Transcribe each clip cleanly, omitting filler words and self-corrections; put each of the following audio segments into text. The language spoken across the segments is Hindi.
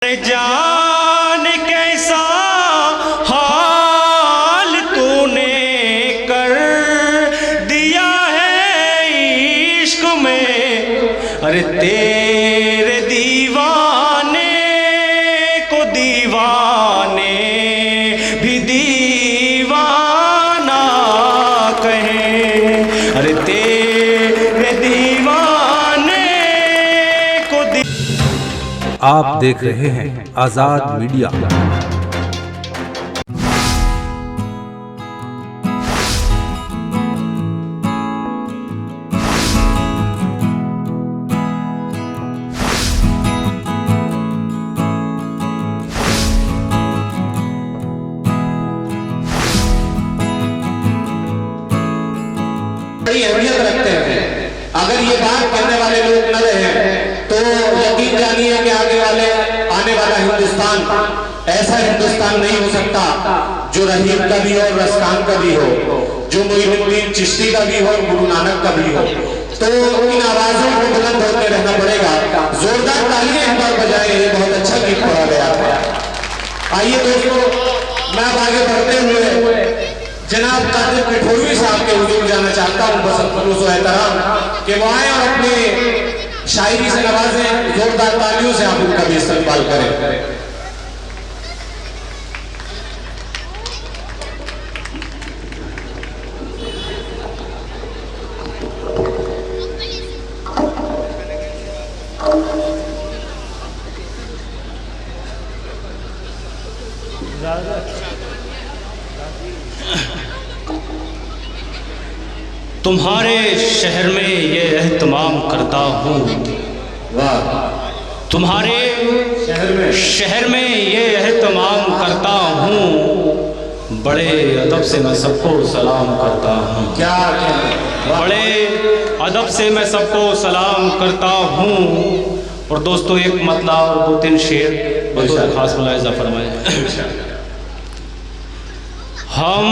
जान कैसा हाल तूने कर दिया है इश्क में। अरे तेरे दीवाने को दीवाने भी दीवाना कहें। अरे तेरे दीवाने को आप देख रहे हैं आजाद मीडिया। बड़ी अहमियत रखते हैं। अगर ये बात करने वाले लोग न रहे तो यकीन जानिए कि आने वाला हिंदुस्तान ऐसा हिंदुस्तान नहीं हो सकता जो रहीम का भी हो और रसकान का भी हो, जो मोइनुद्दीन चिश्ती का भी हो और गुरु नानक का भी हो। तो इन आवाजों को बुलंद होते रहना पड़ेगा। जोरदार तालियां एक बार बजाएं। ये बहुत अच्छा गीत पढ़ा गया था। आइए दोस्तों, मैं अब आगे बढ़ते हुए जनाब कादिर पिठोरवी साहब के हुजूर जाना चाहता हूँ। बस खलूस व एहतराम कि वो आए और अपने शायरी से नवाजें। जोरदार तालियों से आप उनका भी इस्तेमाल करें। तुम्हारे शहर में ये एहतमाम करता हूँ। तुम्हारे शहर में ये एहतमाम करता हूँ। बड़े अदब से मैं सबको सलाम करता हूँ। क्या बड़े अदब से मैं सबको सलाम करता हूँ। और दोस्तों एक मतला और दो तीन शेर बतौर खास मुलाहिजा फरमाएं। हम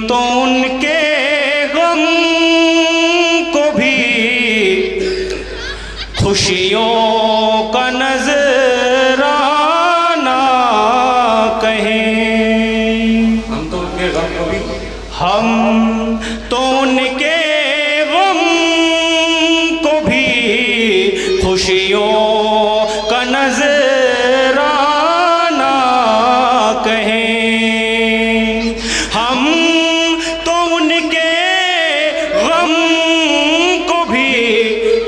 तो उनके गम को भी खुशियों का नजराना कहें। हम तो उनके गम को भी हम तो उनके गम को भी खुशियों का नजराना कहें। हम तो उनके गम को भी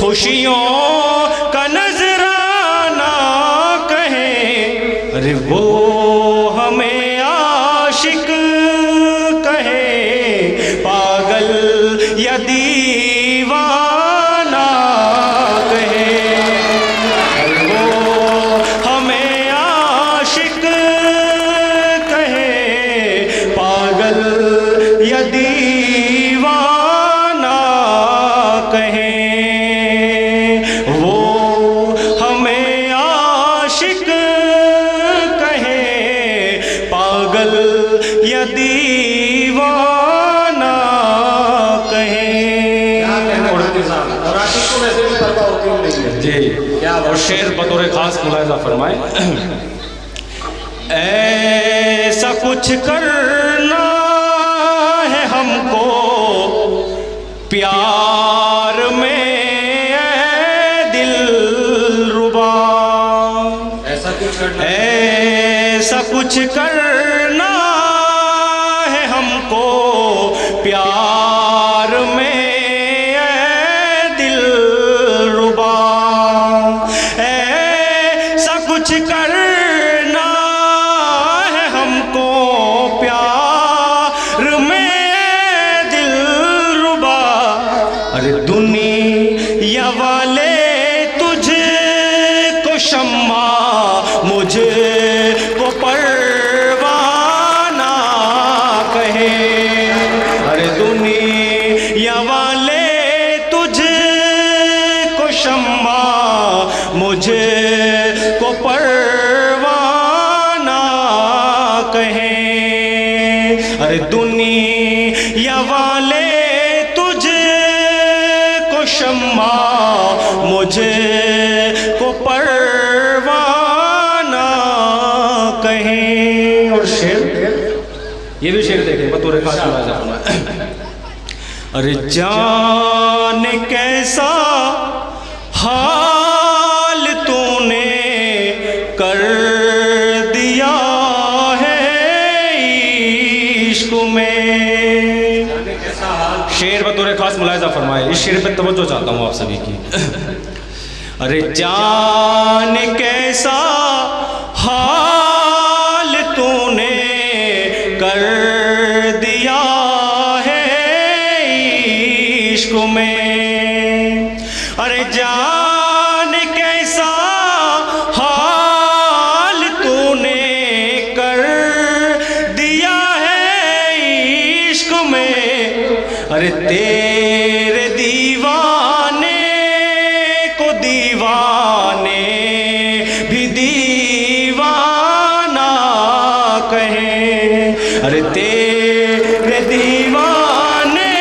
खुशियों का नजराना कहें। अरे वो हमें आशिक कहें, पागल या दीवाना कहें। अरे वो हमें आशिक कहें, पागल या दीवाना कहें। वो हमें आशिक कहें, पागल या दीवाना कहें। और आशिक को वैसे भी परवाह होती नहीं है जी। क्या और शेर बतौर खास मुलाहिजा फरमाए। ऐसा कुछ करना है हमको प्यार में ऐ दिलरुबा। ऐसा कुछ करना ऐसा कुछ करना है हमको प्यार में ऐ दिलरुबा। ऐसा कुछ करना है हमको प्यार में ऐ दिलरुबा। अरे दुनिया वाले तुझको शम्मा, मुझे को परवाना कहें। अरे दुनिया वाले तुझको शम्मा, मुझे को परवाना कहें। अरे दुनिया वाले तुझको शम्मा, मुझे को परवाना कहें। और शेर, ये भी शेर देखें बतौर खास मुलाहिज़ा फरमाए। अरे जान कैसा हाल तूने कर दिया है इश्क में। शेर बतौर खास मुलाहिज़ा फरमाए। इस शेर पे तवज्जो चाहता हूँ आप सभी की। अरे जान कैसा हाल तूने कर दिया है इश्क में। अरे जान कैसा हाल तूने कर दिया है इश्क में। अरे तेरे दीवाने को दीवाने भी दीवाना कहें। अरे तेरे दीवाने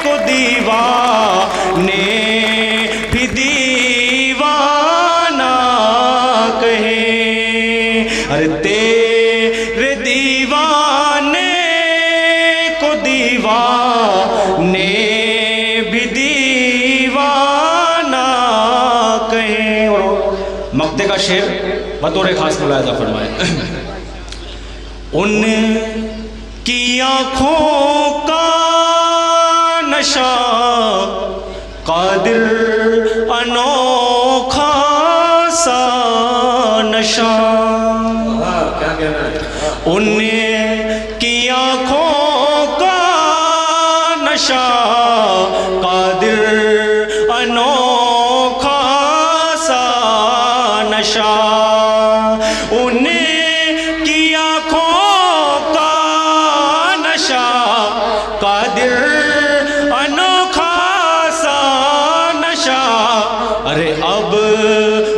को दीवाने भी दीवाना कहें। अरे तेरे दीवाने को दीवाने भी दीवाना कहें। और मक्ते का शेर बतौर खास मुलाहिज़ा फरमाए। उन की आँखों का नशा कादिर अनोखा सा नशा। क्या कहना है? उन की आँखों का नशा कादिर अनोखा सा नशा। उन की आँखों का नशा कादिर अनोखा सा नशा। अरे अब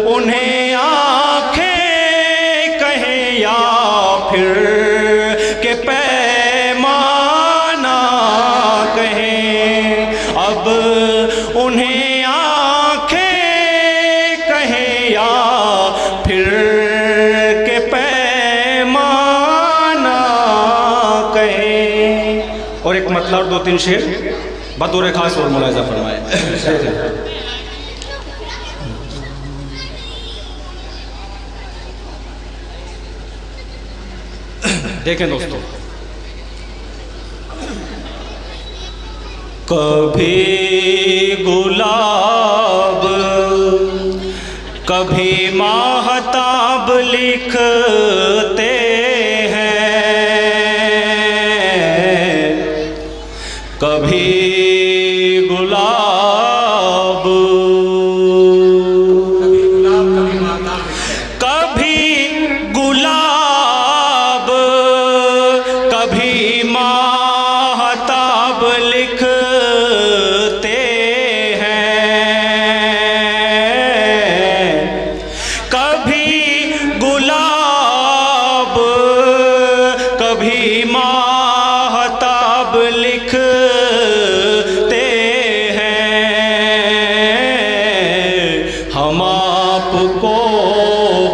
उन्हें आँखें कहें या फिर के पैमाना कहें। अब उन्हें आँखें कहें या फिर के पैमाना कहें। और एक मतलब और दो तीन शेर बतौर खास और मुलाहिज़ा फरमाए। देखें दोस्तों, कभी गुलाब कभी माहताब लिखते हैं। कभी गुलाब कभी गुलाब कभी माहताब लिखते हैं। कभी गुलाब कभी माहताब लिखते हैं। हम आपको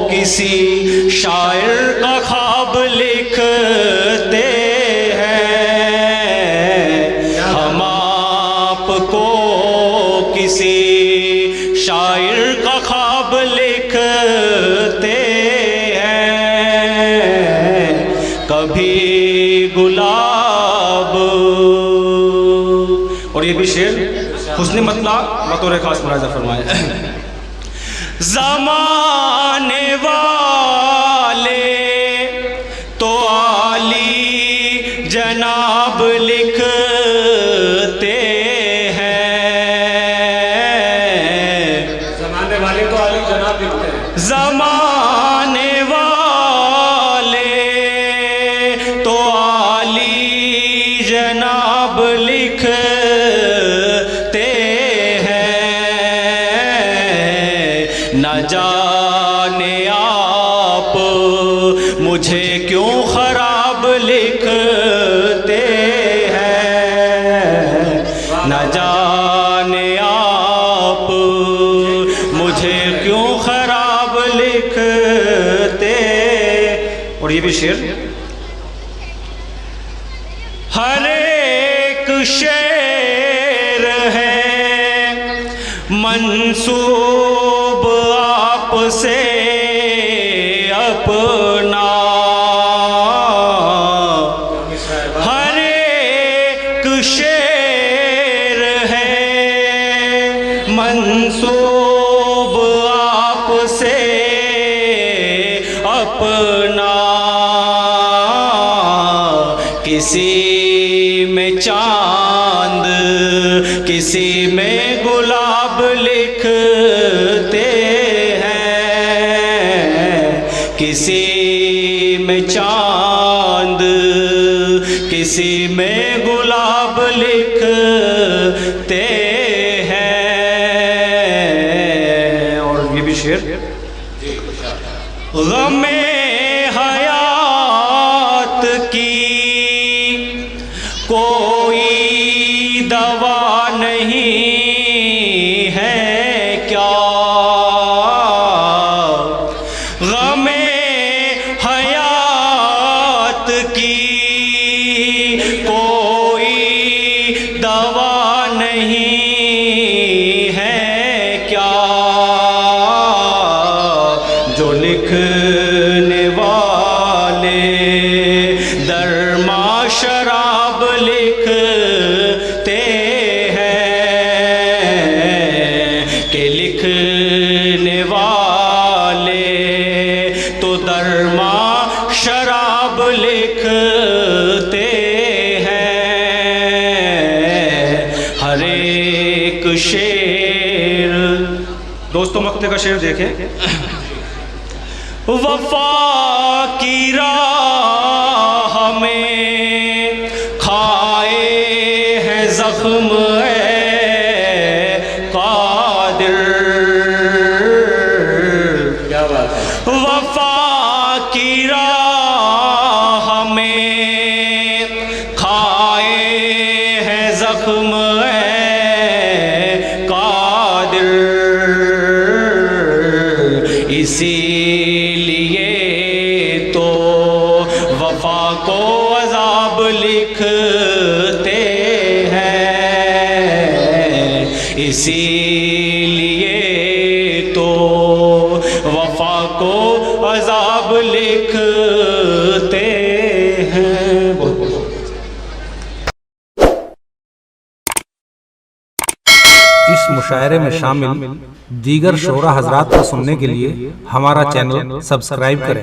किसी शायर का ख्वाब लिखते हैं। हम आपको किसी शायर का ख्वाब लिखते हैं। कभी गुलाब। और ये भी शेर हुस्न मतला बतौर खास मुलाहिज़ा फरमाए। ज़माने वाले तो आली जनाब लिखते हैं। जमाने वाले तो आली जनाब लिखते हैं। ज़माने वाले तो आली जनाब लिखते हैं। न जाने आप मुझे क्यों खराब लिखते हैं। न जाने आप मुझे क्यों खराब लिखते ये भी शेर, हर एक शेर है मंसूब आपसे अपना, हर एक शेर है मंसूब आपसे अपना, किसी में चांद किसी में गुलाब लिखते हैं, किसी में चांद किसी में गुलाब लिखते हैं। और ये भी शेर, गमे हयात की कोई दवा नहीं है क्या, गमे हयात की कोई दवा नहीं है क्या, जो लिखने वाले दरमा शराब लिखते हैं, कि लिखने वाले तो दरमा शराब लिखते हैं। हर एक शेर, दोस्तों मक्ते का शेर देखें, वफा की राह में खाए हैं जख्म कादिर, क्या बात है, वफा की राह में खाए हैं जख्म कादिर, इसीलिए तो वफा को अज़ाब लिखते हैं, इसीलिए तो वफा को अज़ाब लिखते हैं। बहुत बहुत इस मुशायरे में शामिल दीगर शोरा हजरात को सुनने के लिए हमारा चैनल सब्सक्राइब करें।